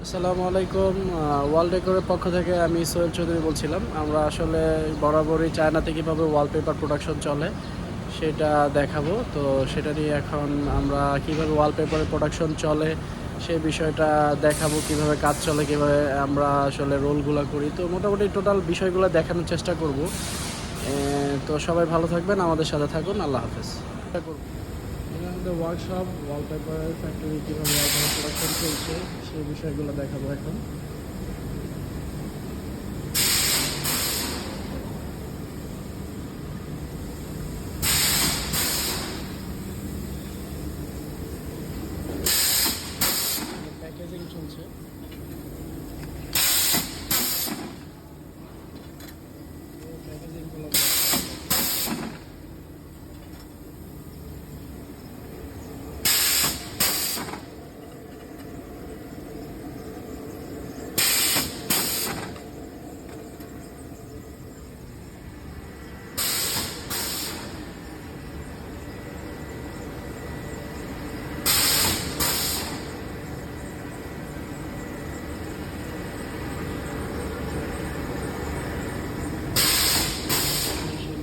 আসসালামু আলাইকুম। ওয়াল ডেকোরের পক্ষ থেকে আমি সোহেল চৌধুরী বলছিলাম। আমরা আসলে বরাবরই চায়নাতে কীভাবে ওয়ালপেপার প্রোডাকশন চলে সেটা দেখাবো। তো সেটা নিয়ে এখন আমরা কীভাবে ওয়ালপেপারের প্রোডাকশন চলে সেই বিষয়টা দেখাবো, কীভাবে কাজ চলে, কীভাবে আমরা আসলে রোলগুলো করি। তো মোটামুটি টোটাল বিষয়গুলো দেখানোর চেষ্টা করব। তো সবাই ভালো থাকবেন, আমাদের সাথে থাকুন। আল্লাহ হাফেজ। আমাদের ওয়ার্কশপ ওয়ালপেপার ফ্যাক্টরি কীভাবে ওয়ালপেপার প্রোডাকশন চলছে সেই বিষয়গুলো দেখাবো এখন। প্যাকেজিং চলছে। প্যাকেজিংগুলো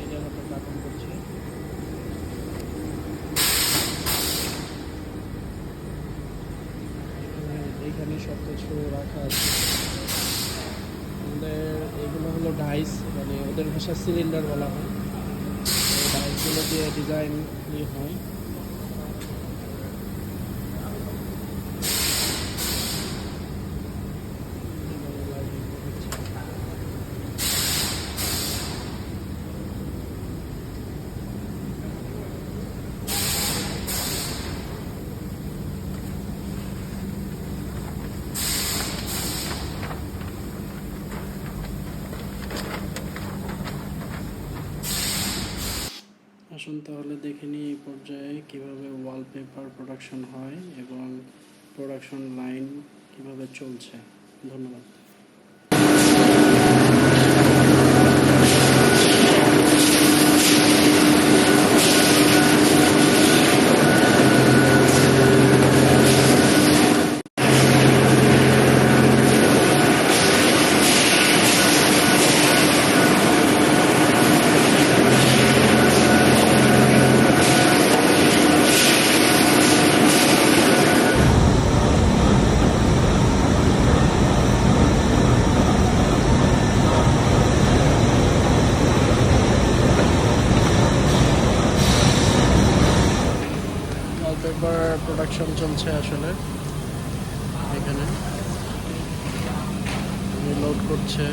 নিজের হাতে কাটিং করছে। এইখানে সব কিছু রাখা আছে। আমাদের এগুলো হলো ডাইস, মানে ওদের ভাষা সিলিন্ডার বলা হয়। এই ডাইসগুলো দিয়ে ডিজাইন হয়। আসুন তাহলে দেখে নিই এই পর্যায়ে কীভাবে ওয়ালপেপার প্রোডাকশন হয় এবং প্রোডাকশন লাইন কীভাবে চলছে। ধন্যবাদ। ওয়ালপেপার প্রোডাকশন চলছে আসলে এখানে। লোড করছে।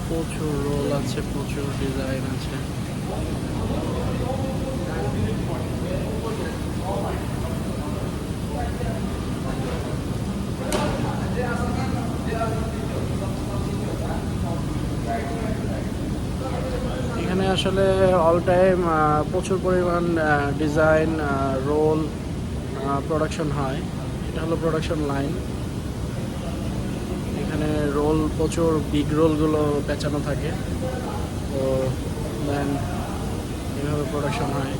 প্রচুর রোল আছে, প্রচুর ডিজাইন আছে। এখানে আসলে অল টাইম প্রচুর পরিমাণ ডিজাইন রোল প্রোডাকশন হয়। এটা হলো প্রোডাকশন লাইন। এখানে রোল প্রচুর বিগ রোলগুলো পেঁচানো থাকে। তো দেন এভাবে প্রোডাকশন হয়।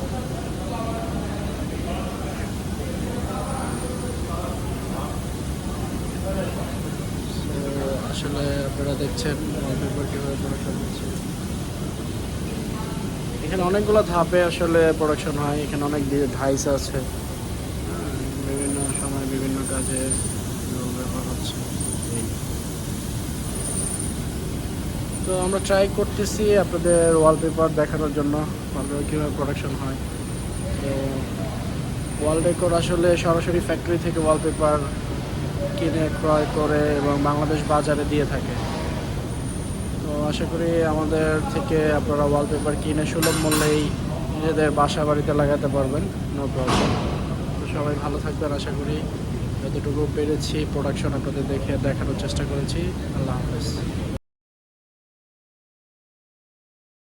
আসলে আপনারা দেখছেন ওয়ালপেপার কীভাবে প্রোডাকশন হচ্ছে। এখানে অনেকগুলো ধাপে আসলে প্রোডাকশন হয়। এখানে অনেক ডাইস আছে। বিভিন্ন সময় বিভিন্ন কাজে ব্যবহার হচ্ছে। তো আমরা ট্রাই করতেছি আপনাদের ওয়ালপেপার দেখানোর জন্য ওয়ালপেপার কীভাবে প্রোডাকশন হয়। তো ওয়াল ডেকোর আসলে সরাসরি ফ্যাক্টরি থেকে ওয়ালপেপার কিনে ক্রয় করে এবং বাংলাদেশ বাজারে দিয়ে থাকে। তো আশা করি আমাদের থেকে আপনারা ওয়ালপেপার কিনে সুলভ মূল্যেই নিজেদের বাসা বাড়িতে লাগাতে পারবেন, নো প্রবলেম। তো সবাই ভালো থাকবেন। আশা করি যতটুকু পেরেছি প্রোডাকশন আপনাদের দেখানোর চেষ্টা করেছি। আল্লাহ হাফেজ।